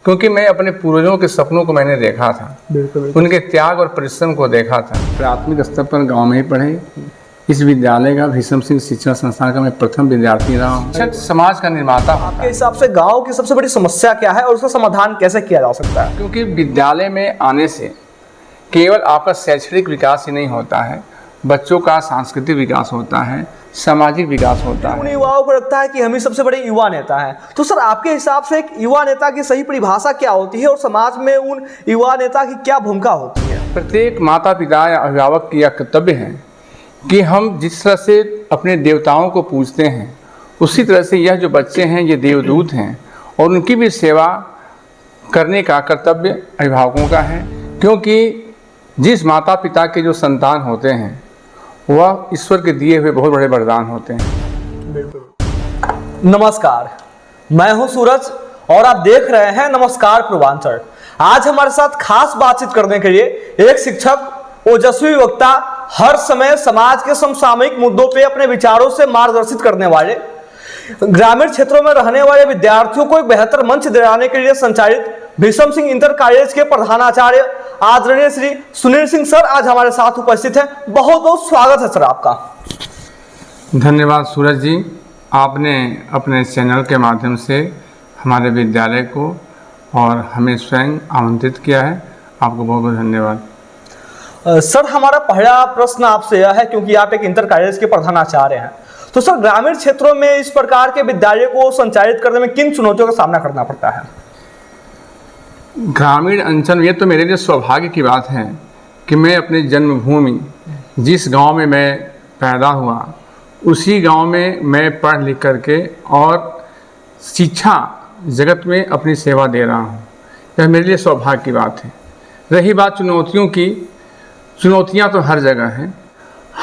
क्योंकि मैं अपने पूर्वजों के सपनों को मैंने देखा था, उनके त्याग और परिश्रम को देखा था। प्राथमिक स्तर पर गांव में ही पढ़े। इस विद्यालय का भीष्म सिंह शिक्षण संस्थान का मैं प्रथम विद्यार्थी रहा हूँ। शिक्षक समाज का निर्माता। आपके हिसाब से गांव की सबसे बड़ी समस्या क्या है और उसका समाधान कैसे किया जा सकता है? क्योंकि विद्यालय में आने से केवल आपका शैक्षणिक विकास ही नहीं होता है, बच्चों का सांस्कृतिक विकास होता है, सामाजिक विकास होता है। उन युवाओं को लगता है कि हम ही सबसे बड़े युवा नेता हैं। तो सर, आपके हिसाब से एक युवा नेता की सही परिभाषा क्या होती है और समाज में उन युवा नेता की क्या भूमिका होती है? प्रत्येक माता पिता या अभिभावक की यह कर्तव्य है कि हम जिस तरह से अपने देवताओं को पूजते हैं, उसी तरह से यह जो बच्चे हैं ये देवदूत हैं और उनकी भी सेवा करने का कर्तव्य अभिभावकों का है। क्योंकि जिस माता पिता के जो संतान होते हैं वह ईश्वर के दिए हुए बहुत बड़े वरदान होते हैं। बिल्कुल। नमस्कार, मैं हूं सूरज और आप देख रहे हैं नमस्कार पूर्वांचल। आज हमारे साथ खास बातचीत करने के लिए एक शिक्षक, ओजस्वी वक्ता, हर समय समाज के समसामयिक मुद्दों पे अपने विचारों से मार्गदर्शित करने वाले, ग्रामीण क्षेत्रों में रहने वाले विद्यार्थियों को एक बेहतर मंच दिलाने के लिए संचालित भीष्म सिंह इंटर कॉलेज के प्रधानाचार्य आदरणीय श्री सुनील सिंह सर आज हमारे साथ उपस्थित हैं। बहुत बहुत स्वागत है सर आपका। धन्यवाद सूरज जी, आपने अपने चैनल के माध्यम से हमारे विद्यालय को और हमें स्वयं आमंत्रित किया है, आपको बहुत बहुत धन्यवाद। सर, हमारा पहला प्रश्न आपसे यह है, क्योंकि आप एक इंटर कॉलेज के प्रधानाचार्य हैं, तो सर ग्रामीण क्षेत्रों में इस प्रकार के विद्यालय को संचालित करने में किन चुनौतियों का सामना करना पड़ता है? ग्रामीण अंचल, ये तो मेरे लिए सौभाग्य की बात है कि मैं अपनी जन्मभूमि, जिस गांव में मैं पैदा हुआ, उसी गांव में मैं पढ़ लिख करके और शिक्षा जगत में अपनी सेवा दे रहा हूं। यह मेरे लिए सौभाग्य की बात है। रही बात चुनौतियों की, चुनौतियां तो हर जगह हैं।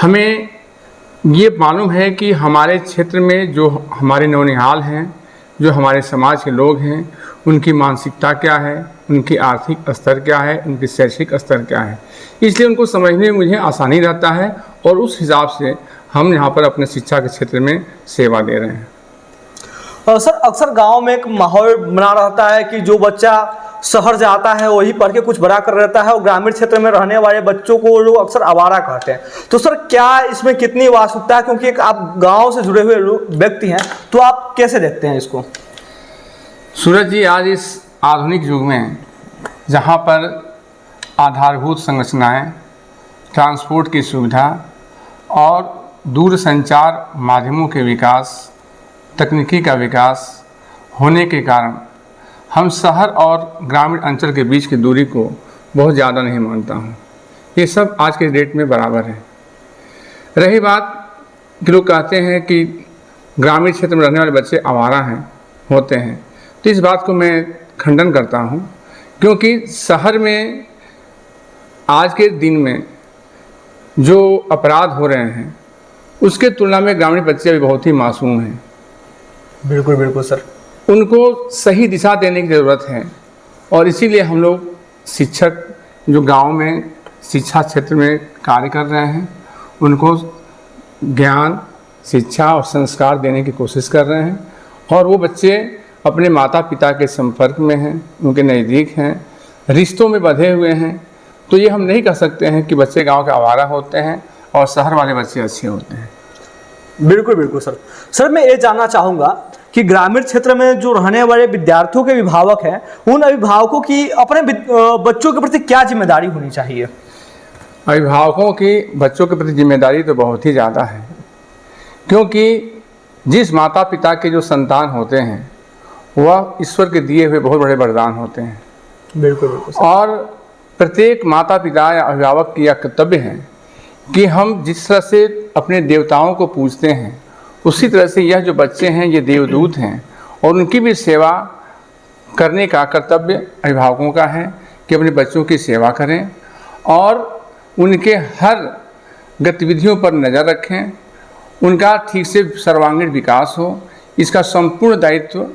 हमें ये मालूम है कि हमारे क्षेत्र में जो हमारे नौनिहाल हैं, जो हमारे समाज के लोग हैं, उनकी मानसिकता क्या है, उनकी आर्थिक स्तर क्या है, उनकी शैक्षिक स्तर क्या है, इसलिए उनको समझने में मुझे आसानी रहता है और उस हिसाब से हम यहाँ पर अपने शिक्षा के क्षेत्र में सेवा दे रहे हैं। सर, अक्सर गांव में एक माहौल बना रहता है कि जो बच्चा शहर जाता है वही पढ़ के कुछ बड़ा कर रहता है और ग्रामीण क्षेत्र में रहने वाले बच्चों को लोग अक्सर आवारा कहते हैं। तो सर, क्या इसमें कितनी वास्तविकता है? क्योंकि एक आप गांव से जुड़े हुए व्यक्ति हैं, तो आप कैसे देखते हैं इसको? सूरज जी, आज इस आधुनिक युग में जहाँ पर आधारभूत संरचनाएं, ट्रांसपोर्ट की सुविधा और दूरसंचार माध्यमों के विकास, तकनीकी का विकास होने के कारण हम शहर और ग्रामीण अंचल के बीच की दूरी को बहुत ज़्यादा नहीं मानता हूँ। ये सब आज के डेट में बराबर है। रही बात कि लोग कहते हैं कि ग्रामीण क्षेत्र में रहने वाले बच्चे आवारा होते हैं, तो इस बात को मैं खंडन करता हूँ। क्योंकि शहर में आज के दिन में जो अपराध हो रहे हैं उसके तुलना में ग्रामीण बच्चे अभी बहुत ही मासूम हैं। बिल्कुल बिल्कुल सर, उनको सही दिशा देने की ज़रूरत है और इसीलिए हम लोग शिक्षक जो गांव में शिक्षा क्षेत्र में कार्य कर रहे हैं उनको ज्ञान, शिक्षा और संस्कार देने की कोशिश कर रहे हैं और वो बच्चे अपने माता पिता के संपर्क में हैं, उनके नज़दीक हैं, रिश्तों में बंधे हुए हैं। तो ये हम नहीं कह सकते हैं कि बच्चे गांव के आवारा होते हैं और शहर वाले बच्चे अच्छे होते हैं। बिल्कुल बिल्कुल सर। सर, मैं ये जानना चाहूँगा कि ग्रामीण क्षेत्र में जो रहने वाले विद्यार्थियों के अभिभावक हैं, उन अभिभावकों की अपने बच्चों के प्रति क्या जिम्मेदारी होनी चाहिए? अभिभावकों की बच्चों के प्रति जिम्मेदारी तो बहुत ही ज़्यादा है, क्योंकि जिस माता पिता के जो संतान होते हैं वह ईश्वर के दिए हुए बहुत बड़े वरदान होते हैं। बिल्कुल बिल्कुल। और प्रत्येक माता पिता या अभिभावक की यह कर्तव्य है कि हम जिस तरह से अपने देवताओं को पूजते हैं, उसी तरह से यह जो बच्चे हैं ये देवदूत हैं और उनकी भी सेवा करने का कर्तव्य अभिभावकों का है कि अपने बच्चों की सेवा करें और उनके हर गतिविधियों पर नज़र रखें, उनका ठीक से सर्वांगीण विकास हो, इसका संपूर्ण दायित्व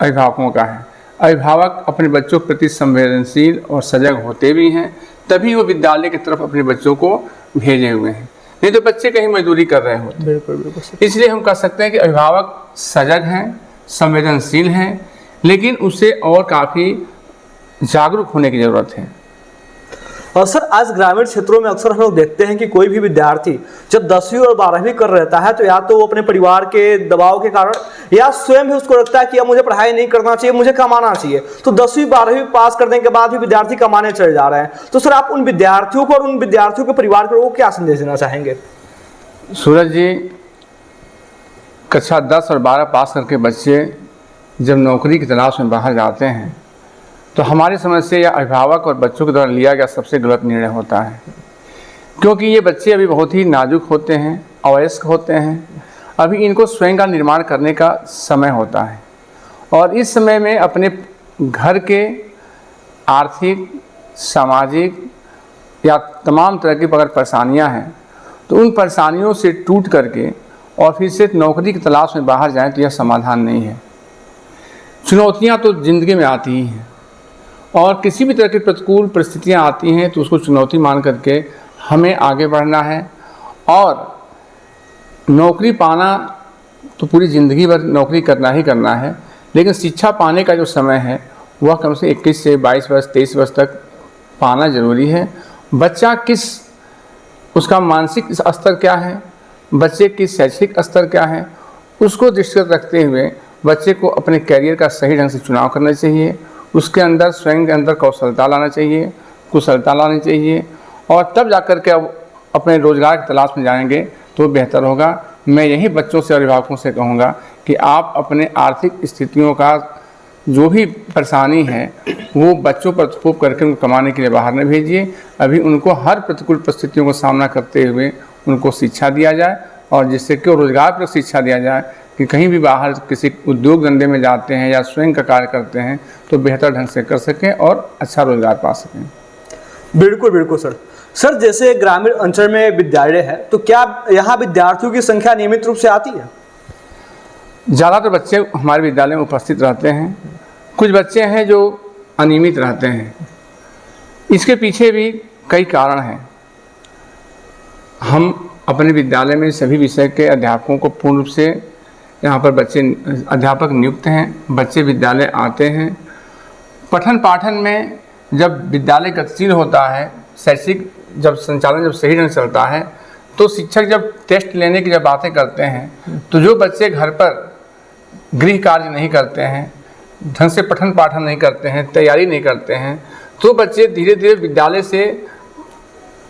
अभिभावकों का है। अभिभावक अपने बच्चों के प्रति संवेदनशील और सजग होते भी हैं, तभी वो विद्यालय की तरफ अपने बच्चों को भेजे हुए हैं, नहीं तो बच्चे कहीं मजदूरी कर रहे होते। बिल्कुल बिल्कुल। इसलिए हम कह सकते हैं कि अभिभावक सजग हैं, संवेदनशील हैं, लेकिन उससे और काफ़ी जागरूक होने की ज़रूरत है। और सर आज ग्रामीण क्षेत्रों में अक्सर हम लोग देखते हैं कि कोई भी विद्यार्थी जब 10वीं और 12वीं कर रहता है तो या तो वो अपने परिवार के दबाव के कारण या स्वयं भी उसको लगता है कि अब मुझे पढ़ाई नहीं करना चाहिए, मुझे कमाना चाहिए। तो 10वीं 12वीं पास करने के बाद भी विद्यार्थी कमाने चले जा रहे हैं। तो सर आप उन विद्यार्थियों को और उन विद्यार्थियों के परिवार को क्या संदेश देना चाहेंगे? सूरज जी, कक्षा 10 और 12 पास करके बच्चे जब नौकरी की तलाश में बाहर जाते हैं तो हमारी समझ से यह अभिभावक और बच्चों के द्वारा लिया गया सबसे गलत निर्णय होता है, क्योंकि ये बच्चे अभी बहुत ही नाजुक होते हैं, अवयस्क होते हैं। अभी इनको स्वयं का निर्माण करने का समय होता है और इस समय में अपने घर के आर्थिक, सामाजिक या तमाम तरह की अगर परेशानियाँ हैं तो उन परेशानियों से टूट करके और फिर से नौकरी की तलाश में बाहर जाएं तो यह समाधान नहीं है। चुनौतियाँ तो ज़िंदगी में आती ही हैं और किसी भी तरह की प्रतिकूल परिस्थितियाँ आती हैं तो उसको चुनौती मान करके हमें आगे बढ़ना है। और नौकरी पाना तो पूरी ज़िंदगी भर नौकरी करना ही करना है, लेकिन शिक्षा पाने का जो समय है वह कम से 21 से 22 वर्ष 23 वर्ष तक पाना ज़रूरी है। बच्चा किस, उसका मानसिक स्तर क्या है, बच्चे की शैक्षिक स्तर क्या है, उसको दृष्टिगत रखते हुए बच्चे को अपने कैरियर का सही ढंग से चुनाव करना चाहिए। उसके अंदर स्वयं के अंदर कौशलता लाना चाहिए, कुशलता लानी चाहिए और तब जाकर के अब अपने रोज़गार की तलाश में जाएंगे तो बेहतर होगा। मैं यही बच्चों से और अभिभावकों से कहूँगा कि आप अपने आर्थिक स्थितियों का जो भी परेशानी है वो बच्चों पर थोप करके उनको कमाने के लिए बाहर न भेजिए। अभी उनको हर प्रतिकूल परिस्थितियों का सामना करते हुए उनको शिक्षा दिया जाए और जिससे कि रोज़गार पर शिक्षा दिया जाए कि कहीं भी बाहर किसी उद्योग धंधे में जाते हैं या स्वयं का कार्य करते हैं तो बेहतर ढंग से कर सकें और अच्छा रोज़गार पा सकें। बिल्कुल बिल्कुल सर। सर जैसे ग्रामीण अंचल में विद्यालय है तो क्या यहाँ विद्यार्थियों की संख्या नियमित रूप से आती है? ज़्यादातर बच्चे हमारे विद्यालय में उपस्थित रहते हैं, कुछ बच्चे हैं जो अनियमित रहते हैं। इसके पीछे भी कई कारण हैं। हम अपने विद्यालय में सभी विषय के अध्यापकों को पूर्ण रूप से यहाँ पर अध्यापक नियुक्त हैं। बच्चे विद्यालय आते हैं, पठन पाठन में जब विद्यालय गतिशील होता है, शैक्षिक जब संचालन जब सही ढंग से चलता है तो शिक्षक जब टेस्ट लेने की जब बातें करते हैं तो जो बच्चे घर पर गृह कार्य नहीं करते हैं, ढंग से पठन पाठन नहीं करते हैं, तैयारी नहीं करते हैं, तो बच्चे धीरे धीरे विद्यालय से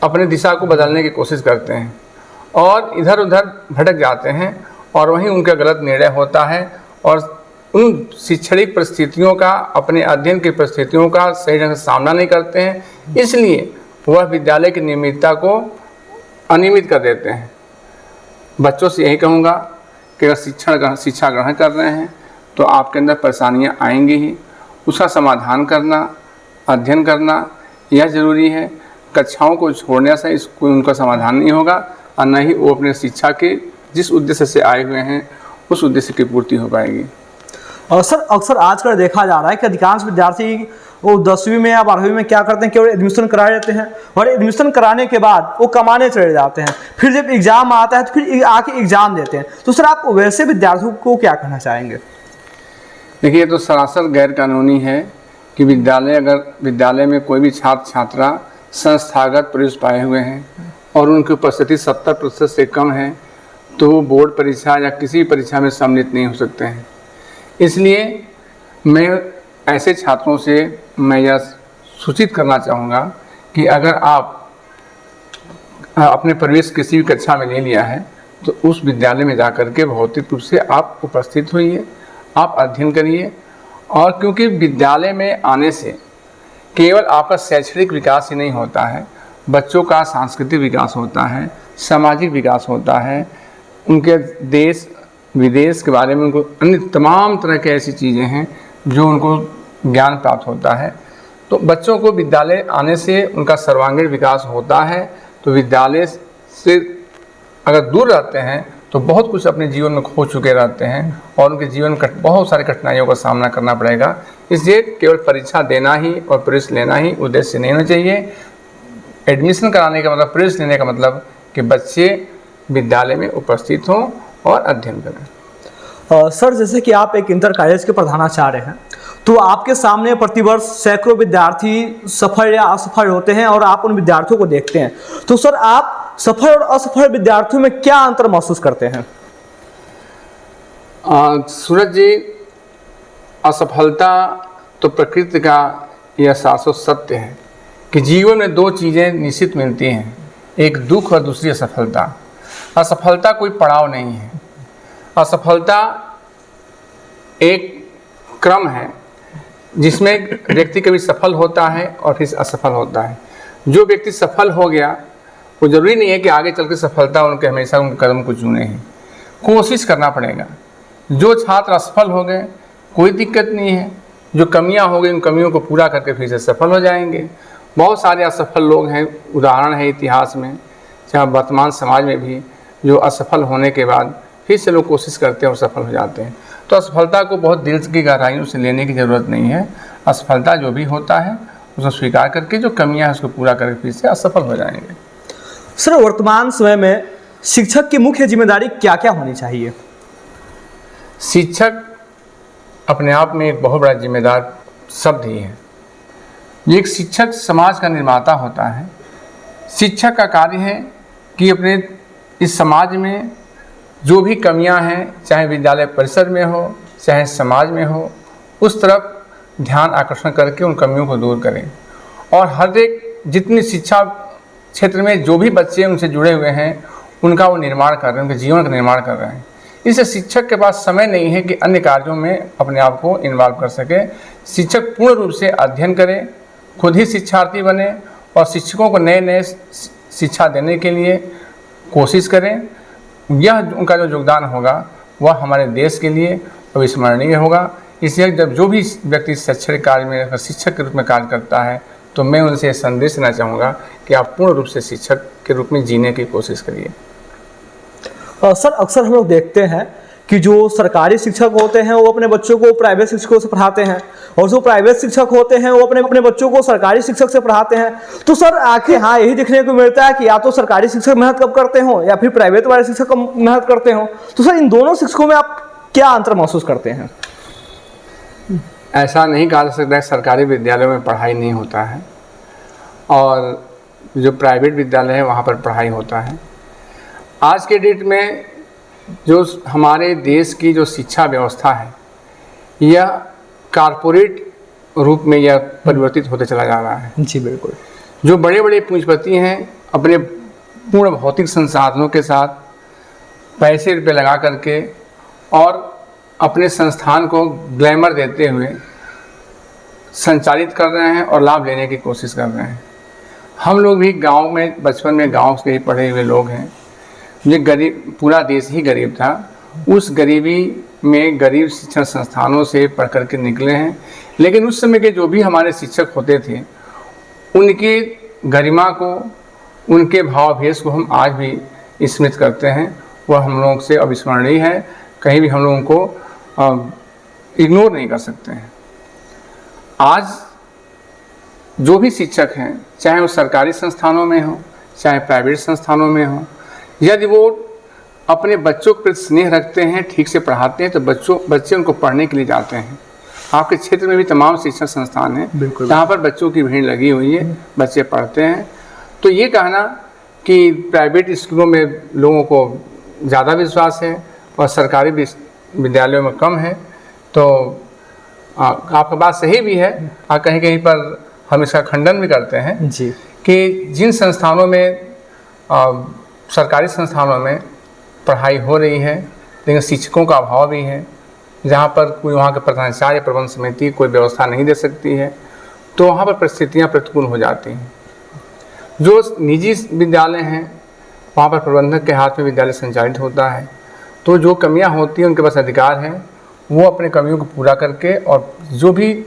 अपने दिशा को बदलने की कोशिश करते हैं और इधर उधर भटक जाते हैं और वहीं उनका गलत निर्णय होता है और उन शैक्षणिक परिस्थितियों का, अपने अध्ययन की परिस्थितियों का सही ढंग से सामना नहीं करते हैं। इसलिए वह विद्यालय की नियमितता को अनियमित कर देते हैं। बच्चों से यही कहूँगा कि अगर शिक्षा ग्रहण कर रहे हैं तो आपके अंदर परेशानियाँ आएंगी ही, उसका समाधान करना, अध्ययन करना यह ज़रूरी है। कक्षाओं को छोड़ने से कोई उनका समाधान नहीं होगा और न ही वो अपने शिक्षा के जिस उद्देश्य से आए हुए हैं उस उद्देश्य की पूर्ति हो पाएगी। और सर अक्सर आजकल देखा जा रहा है कि अधिकांश विद्यार्थी वो 10वीं में या 12वीं में क्या करते हैं, केवल एडमिशन करा लेते हैं और एडमिशन कराने के बाद वो कमाने चले जाते हैं। फिर जब एग्ज़ाम आता है तो फिर आके एग्ज़ाम देते हैं। तो सर आप वैसे विद्यार्थियों को क्या कहना चाहेंगे? देखिए, ये तो सरासर गैर कानूनी है कि विद्यालय में कोई भी छात्र छात्रा संस्थागत प्रवेश पाए हुए हैं और उनकी उपस्थिति 70% से कम है तो वो बोर्ड परीक्षा या किसी परीक्षा में सम्मिलित नहीं हो सकते हैं। इसलिए मैं ऐसे छात्रों से मैं यह सूचित करना चाहूँगा कि अगर आप अपने प्रवेश किसी भी कक्षा में ले लिया है तो उस विद्यालय में जाकर के भौतिक रूप से आप उपस्थित होइए, आप अध्ययन करिए। और क्योंकि विद्यालय में आने से केवल आपका शैक्षणिक विकास ही नहीं होता है, बच्चों का सांस्कृतिक विकास होता है, सामाजिक विकास होता है, उनके देश विदेश के बारे में उनको अन्य तमाम तरह की ऐसी चीज़ें हैं जो उनको ज्ञान प्राप्त होता है। तो बच्चों को विद्यालय आने से उनका सर्वांगीण विकास होता है। तो विद्यालय से अगर दूर रहते हैं तो बहुत कुछ अपने जीवन में खो चुके रहते हैं और उनके जीवन में बहुत सारी कठिनाइयों का सामना करना पड़ेगा। इसलिए केवल परीक्षा देना ही और प्रवेश लेना ही उद्देश्य नहीं होना चाहिए। एडमिशन कराने का मतलब, प्रवेश लेने का मतलब कि बच्चे विद्यालय में उपस्थित हों और अध्ययन करें। सर, जैसे कि आप एक इंटर कॉलेज के प्रधानाचार्य हैं, तो आपके सामने प्रतिवर्ष सैकड़ों विद्यार्थी सफल या असफल होते हैं और आप उन विद्यार्थियों को देखते हैं। तो सर, आप सफल और असफल विद्यार्थियों में क्या अंतर महसूस करते हैं? सूरज जी, असफलता तो प्रकृति का यह शाश्वत सत्य है कि जीवन में दो चीज़ें निश्चित मिलती हैं, एक दुख और दूसरी असफलता। असफलता कोई पड़ाव नहीं है। असफलता एक क्रम है जिसमें व्यक्ति कभी सफल होता है और फिर असफल होता है। जो व्यक्ति सफल हो गया वो जरूरी नहीं है कि आगे चल के सफलता उनके हमेशा उन कदम को चुने ही, कोशिश करना पड़ेगा। जो छात्र असफल हो गए कोई दिक्कत नहीं है, जो कमियां हो गई उन कमियों को पूरा करके फिर से सफल हो जाएंगे। बहुत सारे असफल लोग हैं, उदाहरण है इतिहास में, चाहे वर्तमान समाज में भी, जो असफल होने के बाद फिर से लोग कोशिश करते हैं और सफल हो जाते हैं। तो असफलता को बहुत दिल की गहराइयों से लेने की ज़रूरत नहीं है। असफलता जो भी होता है उसको स्वीकार करके जो कमियां हैं उसको पूरा करके फिर से असफल हो जाएंगे। सर, वर्तमान समय में शिक्षक की मुख्य जिम्मेदारी क्या क्या होनी चाहिए? शिक्षक अपने आप में एक बहुत बड़ा जिम्मेदार शब्द ही है। एक शिक्षक समाज का निर्माता होता है। शिक्षक का कार्य है कि अपने इस समाज में जो भी कमियां हैं, चाहे विद्यालय परिसर में हो चाहे समाज में हो, उस तरफ ध्यान आकर्षण करके उन कमियों को दूर करें। और हर एक जितनी शिक्षा क्षेत्र में जो भी बच्चे उनसे जुड़े हुए हैं उनका वो निर्माण कर रहे हैं, उनके जीवन का निर्माण कर रहे हैं। इससे शिक्षक के पास समय नहीं है कि अन्य कार्यों में अपने आप को इन्वॉल्व कर सके। शिक्षक पूर्ण रूप से अध्ययन करे, खुद ही शिक्षार्थी बने और शिक्षकों को नए नए शिक्षा देने के लिए कोशिश करें। यह उनका जो योगदान होगा वह हमारे देश के लिए अविस्मरणीय होगा। इसलिए जब जो भी व्यक्ति शैक्षणिक कार्य में शिक्षक के रूप में कार्य करता है तो मैं उनसे ये संदेश देना चाहूँगा कि आप पूर्ण रूप से शिक्षक के रूप में जीने की कोशिश करिए। सर, अक्सर हम लोग देखते हैं कि जो सरकारी शिक्षक होते हैं वो अपने बच्चों को प्राइवेट शिक्षकों से पढ़ाते हैं और जो प्राइवेट शिक्षक होते हैं वो अपने बच्चों को सरकारी शिक्षक से पढ़ाते हैं। तो सर, आखिर हाँ यही देखने को मिलता है कि या तो सरकारी शिक्षक मेहनत कब करते हो या फिर प्राइवेट वाले शिक्षक कम मेहनत करते हो। तो सर, इन दोनों शिक्षकों में आप क्या अंतर महसूस करते हैं? ऐसा नहीं कहा जा सकता है सरकारी विद्यालयों में पढ़ाई नहीं होता है और जो प्राइवेट विद्यालय है वहाँ पर पढ़ाई होता है। आज के डेट में जो हमारे देश की जो शिक्षा व्यवस्था है यह कारपोरेट रूप में यह परिवर्तित होते चला जा रहा है। जी बिल्कुल। जो बड़े बड़े पूंजीपति हैं अपने पूर्ण भौतिक संसाधनों के साथ पैसे रुपये लगा करके और अपने संस्थान को ग्लैमर देते हुए संचालित कर रहे हैं और लाभ लेने की कोशिश कर रहे हैं। हम लोग भी गांव में बचपन में गांव से ही पढ़े हुए लोग हैं। ये गरीब, पूरा देश ही गरीब था, उस गरीबी में गरीब शिक्षण संस्थानों से पढ़ कर के निकले हैं। लेकिन उस समय के जो भी हमारे शिक्षक होते थे उनकी गरिमा को, उनके भावावेश को हम आज भी स्मृत करते हैं। वह हम लोगों से अविस्मरणीय है, कहीं भी हम लोगों को इग्नोर नहीं कर सकते हैं। आज जो भी शिक्षक हैं, चाहे वो सरकारी संस्थानों में हो चाहे प्राइवेट संस्थानों में हो, यदि वो अपने बच्चों के प्रति स्नेह रखते हैं, ठीक से पढ़ाते हैं, तो बच्चे उनको पढ़ने के लिए जाते हैं। आपके क्षेत्र में भी तमाम शिक्षण संस्थान हैं जहाँ पर बच्चों की भीड़ लगी हुई है, बच्चे पढ़ते हैं। तो ये कहना कि प्राइवेट स्कूलों में लोगों को ज़्यादा विश्वास है और सरकारी विद्यालयों में कम है, तो आपका बात सही भी है। कहीं कहीं पर हम इसका खंडन भी करते हैं जी कि जिन संस्थानों में सरकारी संस्थानों में पढ़ाई हो रही है लेकिन शिक्षकों का अभाव भी है, जहाँ पर कोई वहाँ के प्रधानाचार्य प्रबंध समिति कोई व्यवस्था नहीं दे सकती है, तो वहाँ पर परिस्थितियाँ प्रतिकूल हो जाती हैं। जो निजी विद्यालय हैं वहाँ पर प्रबंधक के हाथ में विद्यालय संचालित होता है, तो जो कमियाँ होती हैं उनके पास अधिकार है, वो अपने कमियों को पूरा करके और जो भी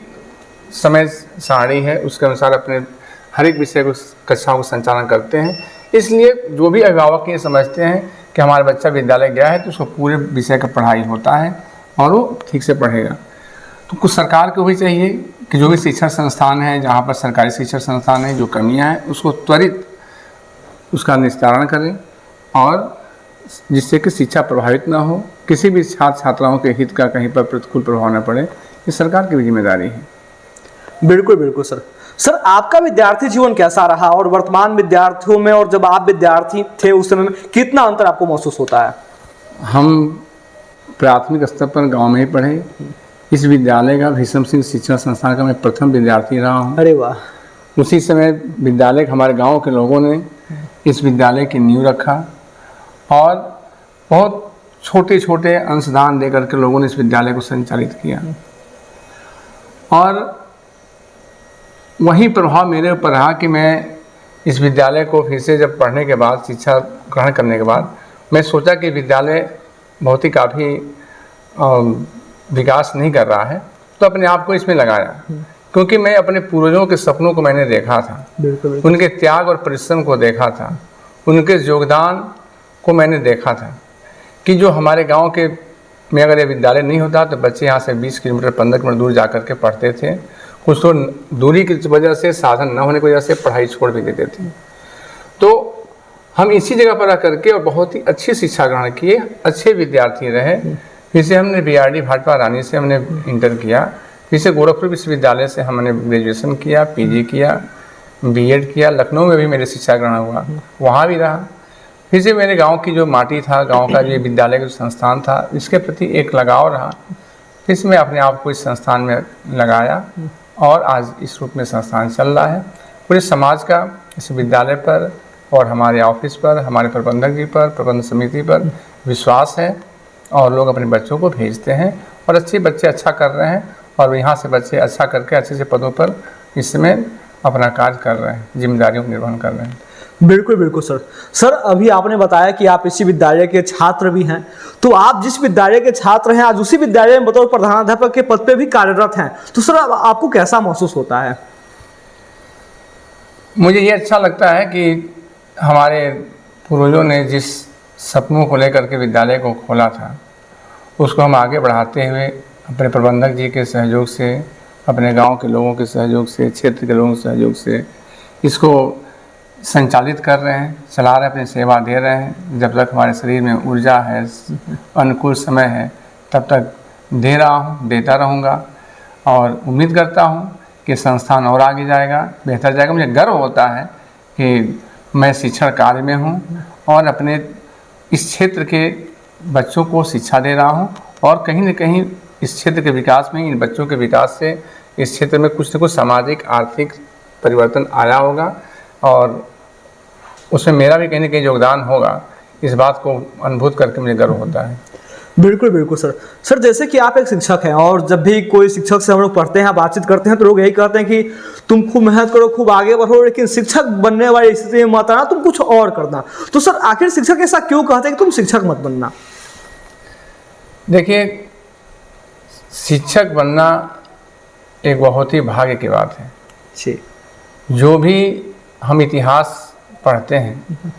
समय सारणी है उसके अनुसार अपने हर एक विषय को, कक्षाओं को संचालन करते हैं। इसलिए जो भी अभिभावक ये समझते हैं कि हमारा बच्चा विद्यालय गया है तो उसको पूरे विषय का पढ़ाई होता है और वो ठीक से पढ़ेगा। तो कुछ सरकार को भी चाहिए कि जो भी शिक्षण संस्थान है, जहाँ पर सरकारी शिक्षण संस्थान है, जो कमियाँ हैं उसको त्वरित उसका निस्तारण करें और जिससे कि शिक्षा प्रभावित ना हो, किसी भी छात्र छात्राओं के हित का कहीं पर प्रतिकूल प्रभाव न पड़े, ये सरकार की भी जिम्मेदारी है। बिल्कुल बिल्कुल सर। सर आपका विद्यार्थी जीवन कैसा रहा और वर्तमान विद्यार्थियों में और जब आप विद्यार्थी थे उस समय में कितना अंतर आपको महसूस होता है? हम प्राथमिक स्तर पर गांव में ही पढ़े। इस विद्यालय का भीष्म सिंह शिक्षण संस्थान का मैं प्रथम विद्यार्थी रहा हूँ। अरे वाह। उसी समय विद्यालय हमारे गांव के लोगों ने इस विद्यालय की नींव रखा और बहुत छोटे छोटे अंशदान देकर के लोगों ने इस विद्यालय को संचालित किया। और वही प्रभाव मेरे ऊपर रहा कि मैं इस विद्यालय को फिर से जब पढ़ने के बाद, शिक्षा ग्रहण करने के बाद, मैं सोचा कि विद्यालय बहुत ही काफ़ी विकास नहीं कर रहा है, तो अपने आप को इसमें लगाया, क्योंकि मैं अपने पूर्वजों के सपनों को मैंने देखा था। बिल्कुल। उनके त्याग और परिश्रम को देखा था, उनके योगदान को मैंने देखा था कि जो हमारे गांव के में अगर ये विद्यालय नहीं होता तो बच्चे यहाँ से 20 किलोमीटर 15 किलोमीटर दूर जा कर के पढ़ते थे। कुछ तो दूरी की वजह से, साधन न होने की वजह से पढ़ाई छोड़ भी देते थे। तो हम इसी जगह पर रह करके और बहुत ही अच्छी शिक्षा ग्रहण किए, अच्छे विद्यार्थी रहे। फिर से हमने BRD भाटपा रानी से हमने इंटर किया, फिर से गोरखपुर विश्वविद्यालय से हमने ग्रेजुएशन किया, PG किया, B.Ed किया। लखनऊ में भी मेरी शिक्षा ग्रहण हुआ, वहाँ भी रहा। फिर से मेरे गांव की जो माटी था, गांव का जो विद्यालय का संस्थान था, इसके प्रति एक लगाव रहा। फिर से मैं अपने आप को इस संस्थान में लगाया और आज इस रूप में संस्थान चल रहा है। पूरे समाज का इस विद्यालय पर और हमारे ऑफिस पर, हमारे प्रबंधक जी पर, प्रबंध समिति पर विश्वास है और लोग अपने बच्चों को भेजते हैं और अच्छे बच्चे अच्छा कर रहे हैं और यहाँ से बच्चे अच्छा करके अच्छे से पदों पर इस समय अपना कार्य कर रहे हैं, जिम्मेदारियों का निर्वहन कर रहे हैं। बिल्कुल बिल्कुल सर। सर अभी आपने बताया कि आप इसी विद्यालय के छात्र भी हैं, तो आप जिस विद्यालय के छात्र हैं आज उसी विद्यालय में बतौर प्रधानाध्यापक के पद पे भी कार्यरत हैं, तो सर आपको कैसा महसूस होता है? मुझे ये अच्छा लगता है कि हमारे पूर्वजों ने जिस सपनों को लेकर के विद्यालय को खोला था, उसको हम आगे बढ़ाते हुए अपने प्रबंधक जी के सहयोग से, अपने गांव के लोगों के सहयोग से, क्षेत्र के लोगों के सहयोग से इसको संचालित कर रहे हैं, चला रहे हैं, अपनी सेवा दे रहे हैं। जब तक हमारे शरीर में ऊर्जा है, अनुकूल समय है, तब तक दे रहा हूँ, देता रहूँगा और उम्मीद करता हूँ कि संस्थान और आगे जाएगा, बेहतर जाएगा। मुझे गर्व होता है कि मैं शिक्षण कार्य में हूँ और अपने इस क्षेत्र के बच्चों को शिक्षा दे रहा हूँ और कहीं न कहीं इस क्षेत्र के विकास में, इन बच्चों के विकास से इस क्षेत्र में कुछ न कुछ सामाजिक आर्थिक परिवर्तन आया होगा और उसमें मेरा भी कहीं न कहीं योगदान होगा। इस बात को अनुभूत करके मुझे गर्व होता है। बिल्कुल बिल्कुल सर। सर जैसे कि आप एक शिक्षक हैं और जब भी कोई शिक्षक से हम लोग पढ़ते हैं, बातचीत करते हैं, तो लोग यही कहते हैं कि तुम खूब मेहनत करो, खूब आगे बढ़ो, लेकिन शिक्षक बनने वाली स्थिति में मत आना, तुम कुछ और करना। तो सर आखिर शिक्षक ऐसा क्यों कहते हैं कि तुम शिक्षक मत बनना? देखिए, शिक्षक बनना एक बहुत ही भाग्य की बात है जी। जो भी हम इतिहास पढ़ते हैं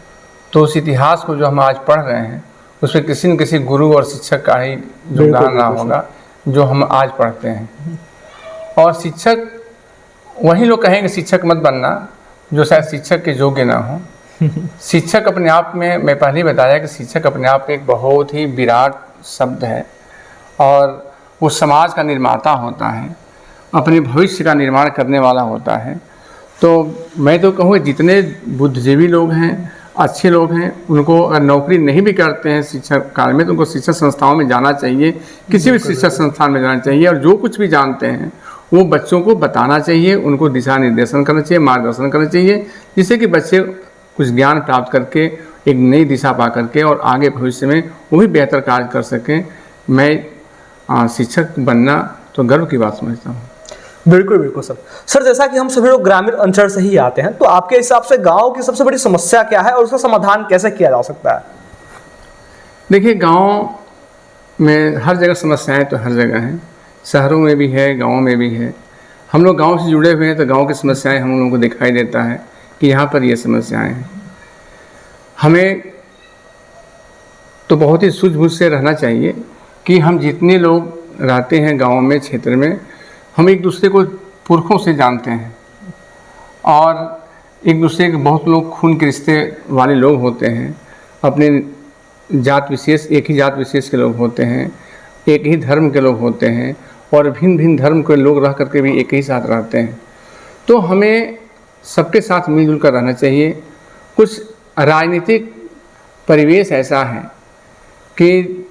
तो उस इतिहास को जो हम आज पढ़ रहे हैं उसमें किसी न किसी गुरु और शिक्षक का ही योगदान रहा होगा जो हम आज पढ़ते हैं। और शिक्षक, वही लोग कहेंगे शिक्षक मत बनना जो शायद शिक्षक के योग्य ना हो। शिक्षक अपने आप में, मैं पहले ही बताया कि शिक्षक अपने आप में एक बहुत ही विराट शब्द है और वो समाज का निर्माता होता है, अपने भविष्य का निर्माण करने वाला होता है। तो मैं तो कहूँ जितने बुद्धिजीवी लोग हैं, अच्छे लोग हैं, उनको अगर नौकरी नहीं भी करते हैं शिक्षक कार्य में तो उनको शिक्षण संस्थाओं में जाना चाहिए, किसी भी शिक्षण संस्थान में जाना चाहिए और जो कुछ भी जानते हैं वो बच्चों को बताना चाहिए, उनको दिशा निर्देशन करना चाहिए, मार्गदर्शन करना चाहिए, जिससे कि बच्चे कुछ ज्ञान प्राप्त करके एक नई दिशा पा करके और आगे भविष्य में वो भी बेहतर कार्य कर सकें। मैं शिक्षक बनना तो गर्व की बात समझता हूँ। बिल्कुल बिल्कुल सर। सर जैसा कि हम सभी लोग ग्रामीण अंचल से ही आते हैं, तो आपके हिसाब से गांव की सबसे बड़ी समस्या क्या है और उसका समाधान कैसे किया जा सकता है? देखिए, गांव में हर जगह समस्याएं तो हर जगह हैं, शहरों में भी है, गाँव में भी है। हम लोग गाँव से जुड़े हुए हैं तो गाँव की समस्याएँ हम लोगों को दिखाई देता है कि यहाँ पर ये समस्याएँ हैं। हमें तो बहुत ही सूझबूझ से रहना चाहिए कि हम जितने लोग रहते हैं गाँव में, क्षेत्र में, हम एक दूसरे को पुरखों से जानते हैं और एक दूसरे के बहुत लोग खून के रिश्ते वाले लोग होते हैं। अपने जात विशेष, एक ही जात विशेष के लोग होते हैं, एक ही धर्म के लोग होते हैं और भिन्न भिन्न धर्म के लोग रह करके भी एक ही साथ रहते हैं। तो हमें सबके साथ मिलजुल कर रहना चाहिए। कुछ राजनीतिक परिवेश ऐसा है कि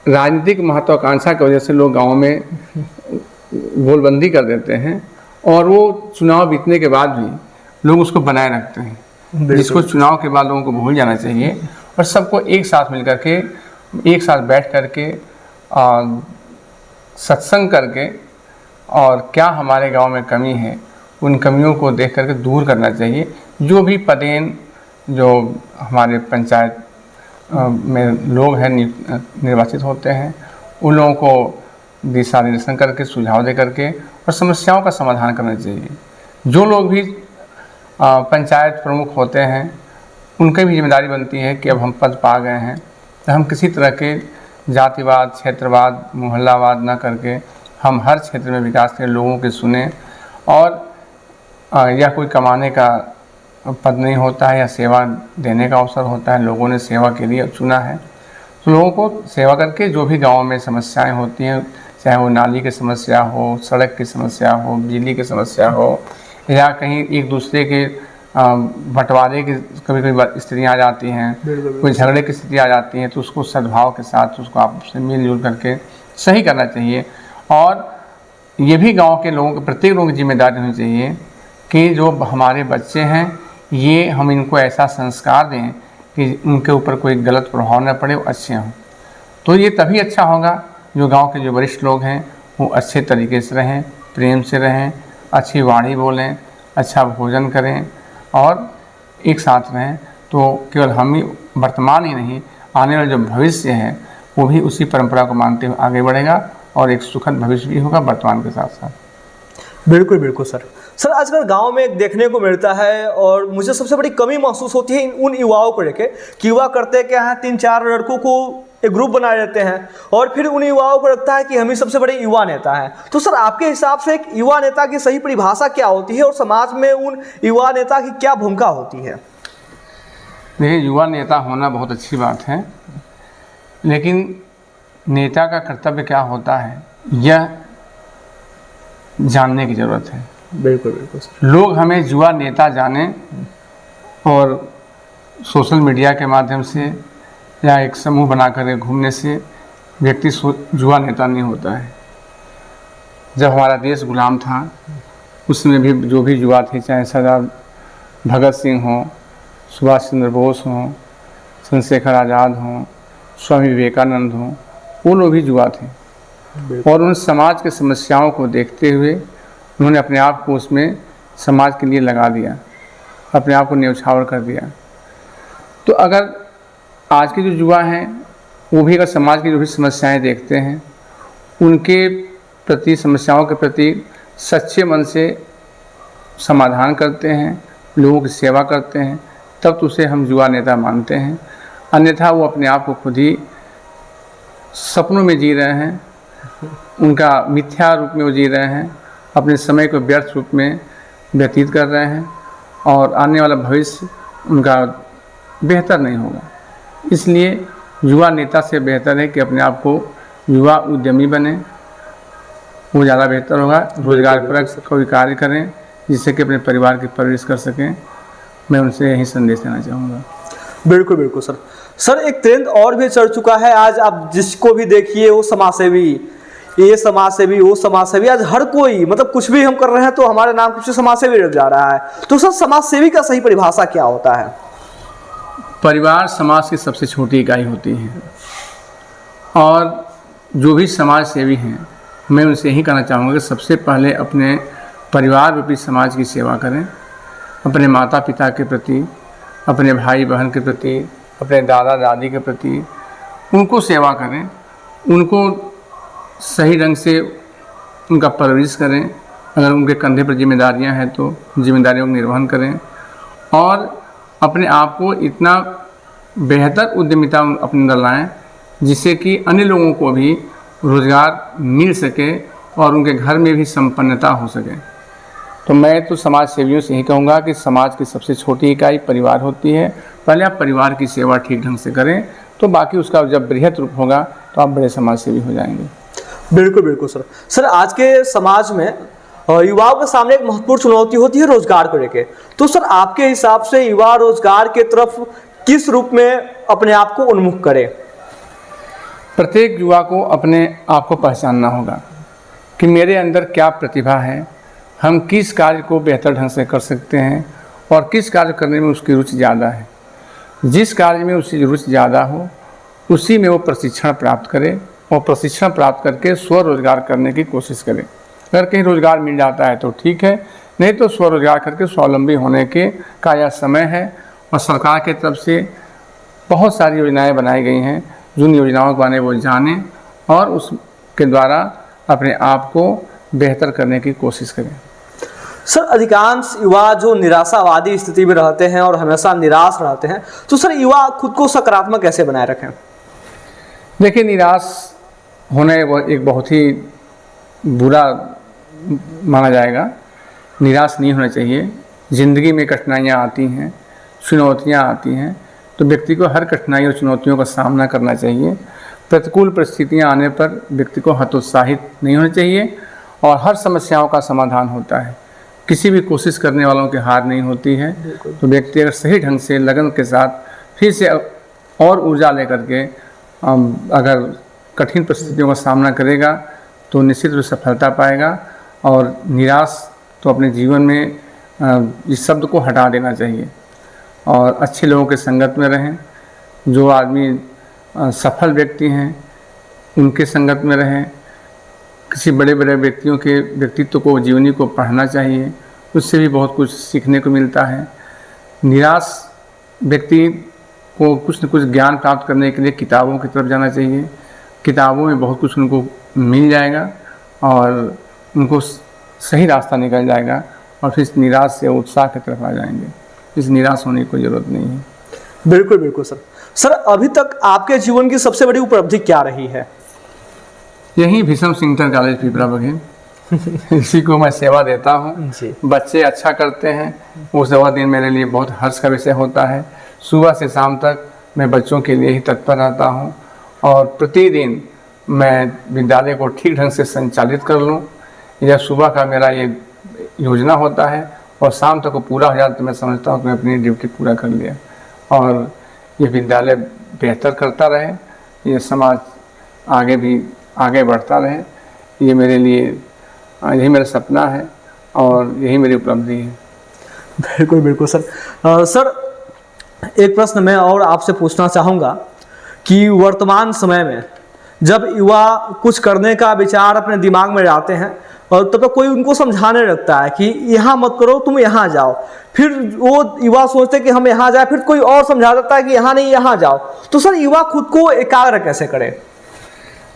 राजनीतिक महत्वाकांक्षा की वजह से लोग गांव में गोलबंदी कर देते हैं और वो चुनाव बीतने के बाद भी लोग उसको बनाए रखते हैं, जिसको चुनाव के बाद लोगों को भूल जाना चाहिए और सबको एक साथ मिल करके, एक साथ बैठ करके सत्संग करके और क्या हमारे गांव में कमी है उन कमियों को देख करके दूर करना चाहिए। जो भी पदेन जो हमारे पंचायत में लोग हैं निर्वाचित होते हैं उन लोगों को दिशा निर्देशन करके, सुझाव दे करके और समस्याओं का समाधान करना चाहिए। जो लोग भी पंचायत प्रमुख होते हैं उनकी भी जिम्मेदारी बनती है कि अब हम पद पा गए हैं तो हम किसी तरह के जातिवाद, क्षेत्रवाद, मोहल्लावाद न करके हम हर क्षेत्र में विकास के लोगों के सुने। और यह कोई कमाने का पद नहीं होता है या सेवा देने का अवसर होता है, लोगों ने सेवा के लिए चुना है। तो लोगों को सेवा करके जो भी गाँव में समस्याएं होती हैं, चाहे वो नाली की समस्या हो, सड़क की समस्या हो, बिजली की समस्या हो या कहीं एक दूसरे के बंटवारे की कभी कभी स्थितियाँ आ जाती हैं, कोई झगड़े की स्थिति आ जाती है, तो उसको सद्भाव के साथ उसको आपस में मिलजुल करके सही करना चाहिए। और ये भी गांव के लोगों के, प्रत्येक लोगों की जिम्मेदारी होनी चाहिए कि जो हमारे बच्चे हैं ये हम इनको ऐसा संस्कार दें कि उनके ऊपर कोई गलत प्रभाव न पड़े, वो अच्छे हों। तो ये तभी अच्छा होगा जो गांव के जो वरिष्ठ लोग हैं वो अच्छे तरीके से रहें, प्रेम से रहें, अच्छी वाणी बोलें, अच्छा भोजन करें और एक साथ रहें। तो केवल हम ही वर्तमान ही नहीं, आने वाला जो भविष्य है वो भी उसी परंपरा को मानते हुए आगे बढ़ेगा और एक सुखद भविष्य भी होगा वर्तमान के साथ साथ। बिल्कुल बिल्कुल सर। सर आजकल गांव में देखने को मिलता है और मुझे सबसे बड़ी कमी महसूस होती है उन युवाओं को लेके कि युवा करते क्या है, 3-4 लड़कों को एक ग्रुप बनाए रहते हैं और फिर उन युवाओं को लगता है कि हम ही सबसे बड़े युवा नेता हैं। तो सर आपके हिसाब से एक युवा नेता की सही परिभाषा क्या होती है और समाज में उन युवा नेता की क्या भूमिका होती है? देखिए, युवा नेता होना बहुत अच्छी बात है, लेकिन नेता का कर्तव्य क्या होता है यह जानने की ज़रूरत है। बिल्कुल बिल्कुल सर। लोग हमें युवा नेता जाने और सोशल मीडिया के माध्यम से या एक समूह बनाकर घूमने से व्यक्ति युवा नेता नहीं होता है। जब हमारा देश गुलाम था उसमें भी जो भी युवा थे, चाहे सरदार भगत सिंह हो, सुभाष चंद्र बोस हों, चंद्रशेखर आज़ाद हों, स्वामी विवेकानंद हों, वो लोग भी युवा थे और उन समाज के समस्याओं को देखते हुए उन्होंने अपने आप को उसमें समाज के लिए लगा दिया, अपने आप को न्यौछावर कर दिया। तो अगर आज के जो युवा हैं वो भी अगर समाज की जो भी समस्याएं देखते हैं उनके प्रति, समस्याओं के प्रति सच्चे मन से समाधान करते हैं, लोगों की सेवा करते हैं, तब तो उसे हम युवा नेता मानते हैं। अन्यथा वो अपने आप को खुद ही सपनों में जी रहे हैं, उनका मिथ्या रूप में वो जी रहे हैं, अपने समय को व्यर्थ रूप में व्यतीत कर रहे हैं और आने वाला भविष्य उनका बेहतर नहीं होगा। इसलिए युवा नेता से बेहतर है कि अपने आप को युवा उद्यमी बने, वो ज़्यादा बेहतर होगा। रोजगारपरक कोई कार्य करें जिससे कि अपने परिवार की परवरिश कर सकें। मैं उनसे यही संदेश देना चाहूँगा। बिल्कुल बिल्कुल सर। सर एक ट्रेंड और भी चढ़ चुका है, आज आप जिसको भी देखिए वो समाजसेवी, ये समाजसेवी, वो समाजसेवी, आज हर कोई मतलब कुछ भी हम कर रहे हैं तो हमारे नाम कुछ समाजसेवी लग जा रहा है। तो सर समाजसेवी का सही परिभाषा क्या होता है? परिवार समाज की सबसे छोटी इकाई होती है और जो भी समाज सेवी हैं मैं उनसे यही कहना चाहूँगा कि सबसे पहले अपने परिवार रूपी समाज की सेवा करें, अपने माता पिता के प्रति, अपने भाई बहन के प्रति, अपने दादा दादी के प्रति उनको सेवा करें, उनको सही ढंग से उनका परवरिश करें। अगर उनके कंधे पर जिम्मेदारियां हैं तो जिम्मेदारियों का निर्वहन करें और अपने आप को इतना बेहतर उद्यमिता अपने अंदर लाएँ जिससे कि अन्य लोगों को भी रोज़गार मिल सके और उनके घर में भी संपन्नता हो सके। तो मैं तो समाज सेवियों से यही कहूँगा कि समाज की सबसे छोटी इकाई परिवार होती है। पहले आप परिवार की सेवा ठीक ढंग से करें, तो बाकी उसका जब बृहत रूप होगा तो आप बड़े समाज सेवी हो जाएंगे। बिल्कुल बिल्कुल सर। सर आज के समाज में युवाओं के सामने एक महत्वपूर्ण चुनौती होती है रोजगार को लेके, तो सर आपके हिसाब से युवा रोजगार के तरफ किस रूप में अपने आप को उन्मुख करे? प्रत्येक युवा को अपने आप को पहचानना होगा कि मेरे अंदर क्या प्रतिभा है, हम किस कार्य को बेहतर ढंग से कर सकते हैं और किस कार्य करने में उसकी रुचि ज़्यादा है। जिस कार्य में उसकी रुचि ज़्यादा हो उसी में वो प्रशिक्षण प्राप्त करे और प्रशिक्षण प्राप्त करके स्वरोजगार करने की कोशिश करे। अगर कहीं रोज़गार मिल जाता है तो ठीक है, नहीं तो स्वरोजगार करके स्वावलंबी होने के का यह समय है। और सरकार की तरफ से बहुत सारी योजनाएं बनाई गई हैं, जिन योजनाओं के बारे में वो जानें और उसके द्वारा अपने आप को बेहतर करने की कोशिश करें। सर अधिकांश युवा जो निराशावादी स्थिति में रहते हैं और हमेशा निराश रहते हैं, तो सर युवा खुद को सकारात्मक कैसे बनाए रखें? देखिए, निराश होना एक बहुत ही बुरा माना जाएगा। निराश नहीं होना चाहिए। ज़िंदगी में कठिनाइयाँ आती हैं, चुनौतियाँ आती हैं, तो व्यक्ति को हर कठिनाई और चुनौतियों का सामना करना चाहिए। प्रतिकूल परिस्थितियाँ आने पर व्यक्ति को हतोत्साहित नहीं होना चाहिए और हर समस्याओं का समाधान होता है। किसी भी कोशिश करने वालों की हार नहीं होती है। तो व्यक्ति अगर सही ढंग से लगन के साथ फिर से और ऊर्जा लेकर के अगर कठिन परिस्थितियों का सामना करेगा तो निश्चित रूप से सफलता पाएगा। और निराश तो अपने जीवन में इस शब्द को हटा देना चाहिए और अच्छे लोगों के संगत में रहें। जो आदमी सफल व्यक्ति हैं उनके संगत में रहें। किसी बड़े बड़े व्यक्तियों के व्यक्तित्व को, जीवनी को पढ़ना चाहिए, उससे भी बहुत कुछ सीखने को मिलता है। निराश व्यक्ति को कुछ न कुछ ज्ञान प्राप्त करने के लिए किताबों की तरफ जाना चाहिए। किताबों में बहुत कुछ उनको मिल जाएगा और उनको सही रास्ता निकल जाएगा और फिर इस निराश से उत्साह की तरफ आ जाएंगे। इस निराश होने की कोई ज़रूरत नहीं है। बिल्कुल बिल्कुल सर। सर अभी तक आपके जीवन की सबसे बड़ी उपलब्धि क्या रही है? यही भीष्म सिंह इंटर कॉलेज पिपरा बघेल, इसी को मैं सेवा देता हूँ। बच्चे अच्छा करते हैं, वो सेवा दिन मेरे लिए बहुत हर्ष का विषय होता है। सुबह से शाम तक मैं बच्चों के लिए ही तत्पर रहता हूँ और प्रतिदिन मैं विद्यालय को ठीक ढंग से संचालित कर लूँ। यह सुबह का मेरा ये योजना होता है और शाम तक को पूरा हो जाता तो मैं समझता हूँ कि मैं अपनी ड्यूटी पूरा कर लिया। और ये विद्यालय बेहतर करता रहे, ये समाज आगे बढ़ता रहे, ये मेरे लिए यही मेरा सपना है और यही मेरी उपलब्धि है। बिल्कुल बिल्कुल सर। सर एक प्रश्न मैं और आपसे पूछना चाहूँगा कि वर्तमान समय में जब युवा कुछ करने का विचार अपने दिमाग में लाते हैं और तब तक कोई उनको समझाने लगता है कि यहाँ मत करो, तुम यहाँ जाओ, फिर वो युवा सोचते हैं कि हम यहाँ जाए, फिर कोई और समझा देता है कि यहाँ नहीं यहाँ जाओ, तो सर युवा खुद को एकाग्र कैसे करे?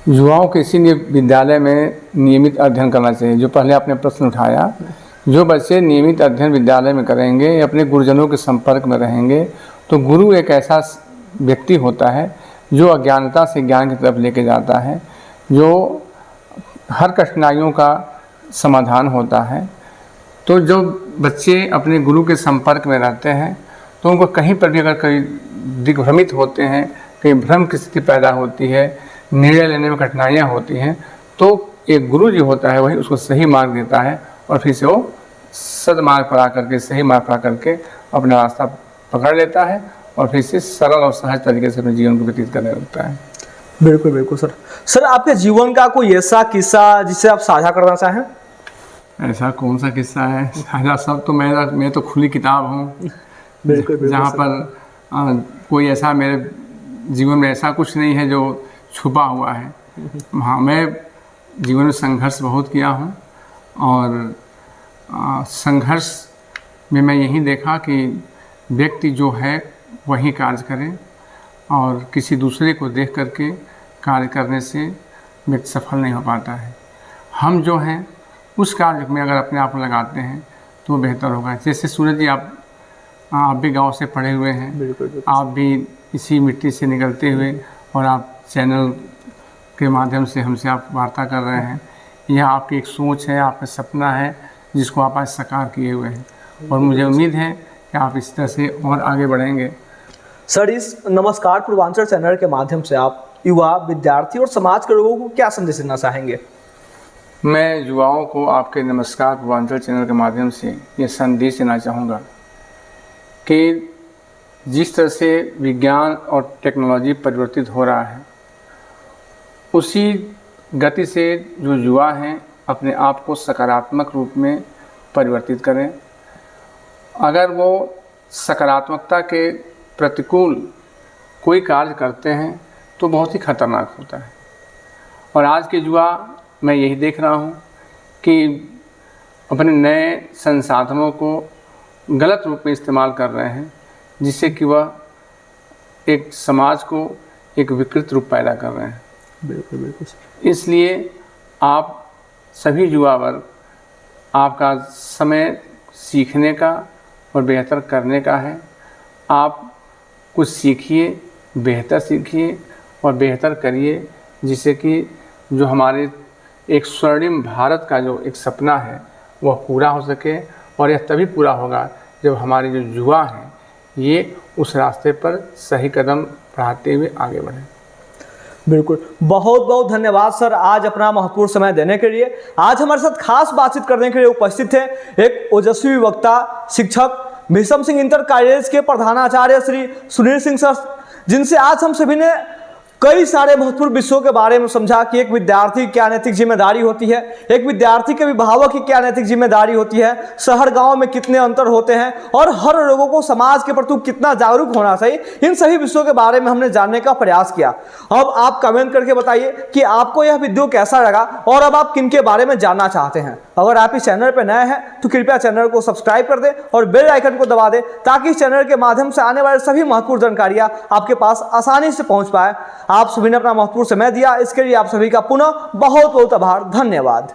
युवाओं को इसीलिए विद्यालय में नियमित अध्ययन करना चाहिए। जो पहले आपने प्रश्न उठाया, जो बच्चे नियमित अध्ययन विद्यालय में करेंगे, अपने गुरुजनों के संपर्क में रहेंगे, तो गुरु एक ऐसा व्यक्ति होता है जो अज्ञानता से ज्ञान की तरफ लेके जाता है, जो हर कठिनाइयों का समाधान होता है। तो जो बच्चे अपने गुरु के संपर्क में रहते हैं तो उनको कहीं पर भी अगर कहीं दिग्भ्रमित होते हैं, कहीं भ्रम की स्थिति पैदा होती है, निर्णय लेने में कठिनाइयाँ होती हैं, तो एक गुरु जी होता है वही उसको सही मार्ग देता है और फिर से वो सदमार्ग पर आकर के, सही मार्ग पर आकर के अपना रास्ता पकड़ लेता है और फिर से सरल और सहज तरीके से अपने जीवन को व्यतीत करने लगता है। बिल्कुल बिल्कुल सर। सर आपके जीवन का कोई ऐसा किस्सा जिसे आप साझा करना चाहें? ऐसा कौन सा किस्सा है? साझा सब तो मैं तो खुली किताब हूँ। बिल्कुल जहाँ पर कोई ऐसा मेरे जीवन में ऐसा कुछ नहीं है जो छुपा हुआ है। हाँ, मैं जीवन में संघर्ष बहुत किया हूँ और संघर्ष में मैं यही देखा कि व्यक्ति जो है वही कार्य करे और किसी दूसरे को देख करके कार्य करने से व्यक्ति सफल नहीं हो पाता है। हम जो हैं उस कार्य में अगर अपने आप लगाते हैं तो वो बेहतर होगा। जैसे सूरज जी, आप भी गांव से पढ़े हुए हैं, बिल्कुल। आप भी इसी मिट्टी से निकलते हुए और आप चैनल के माध्यम से हमसे आप वार्ता कर रहे हैं। यह आपकी एक सोच है, आपका सपना है जिसको आप आज साकार किए हुए हैं और मुझे उम्मीद है कि आप इस तरह से और आगे बढ़ेंगे। सर, इस नमस्कार पूर्वांचल चैनल के माध्यम से आप युवा, विद्यार्थी और समाज के लोगों को क्या संदेश देना चाहेंगे? मैं युवाओं को आपके नमस्कार पूर्वांचल चैनल के माध्यम से ये संदेश देना चाहूँगा कि जिस तरह से विज्ञान और टेक्नोलॉजी परिवर्तित हो रहा है, उसी गति से जो युवा हैं अपने आप को सकारात्मक रूप में परिवर्तित करें। अगर वो सकारात्मकता के प्रतिकूल कोई कार्य करते हैं तो बहुत ही खतरनाक होता है। और आज के युवा, मैं यही देख रहा हूँ कि अपने नए संसाधनों को गलत रूप में इस्तेमाल कर रहे हैं, जिससे कि वह एक समाज को एक विकृत रूप पैदा कर रहे हैं। बिल्कुल बिल्कुल। इसलिए आप सभी युवा वर्ग, आपका समय सीखने का और बेहतर करने का है। आप कुछ सीखिए, बेहतर सीखिए और बेहतर करिए, जिससे कि जो हमारे एक स्वर्णिम भारत का जो एक सपना है वह पूरा हो सके। और यह तभी पूरा होगा जब हमारे जो युवा हैं ये उस रास्ते पर सही कदम बढ़ाते हुए आगे बढ़ें। बिल्कुल, बहुत बहुत धन्यवाद सर, आज अपना महत्वपूर्ण समय देने के लिए। आज हमारे साथ खास बातचीत करने के लिए उपस्थित थे एक ओजस्वी वक्ता, शिक्षक, भीषम सिंह इंटर कॉलेज के प्रधानाचार्य श्री सुनील सिंह सर, जिनसे आज हम सभी ने कई सारे महत्वपूर्ण विषयों के बारे में समझा कि एक विद्यार्थी की क्या नैतिक जिम्मेदारी होती है, एक विद्यार्थी के अभिभावक की क्या नैतिक जिम्मेदारी होती है, शहर गांव में कितने अंतर होते हैं और हर लोगों को समाज के प्रति कितना जागरूक होना चाहिए। इन सभी विषयों के बारे में हमने जानने का प्रयास किया। अब आप कमेंट करके बताइए कि आपको यह वीडियो कैसा लगा और अब आप किन के बारे में जानना चाहते हैं। अगर आप इस चैनल पर नए हैं तो कृपया चैनल को सब्सक्राइब कर दें और बेल आइकन को दबा दें, ताकि इस चैनल के माध्यम से आने वाले सभी महत्वपूर्ण जानकारियां आपके पास आसानी से पहुंच पाए। आप सभी ने अपना महत्वपूर्ण समय दिया, इसके लिए आप सभी का पुनः बहुत बहुत आभार, धन्यवाद।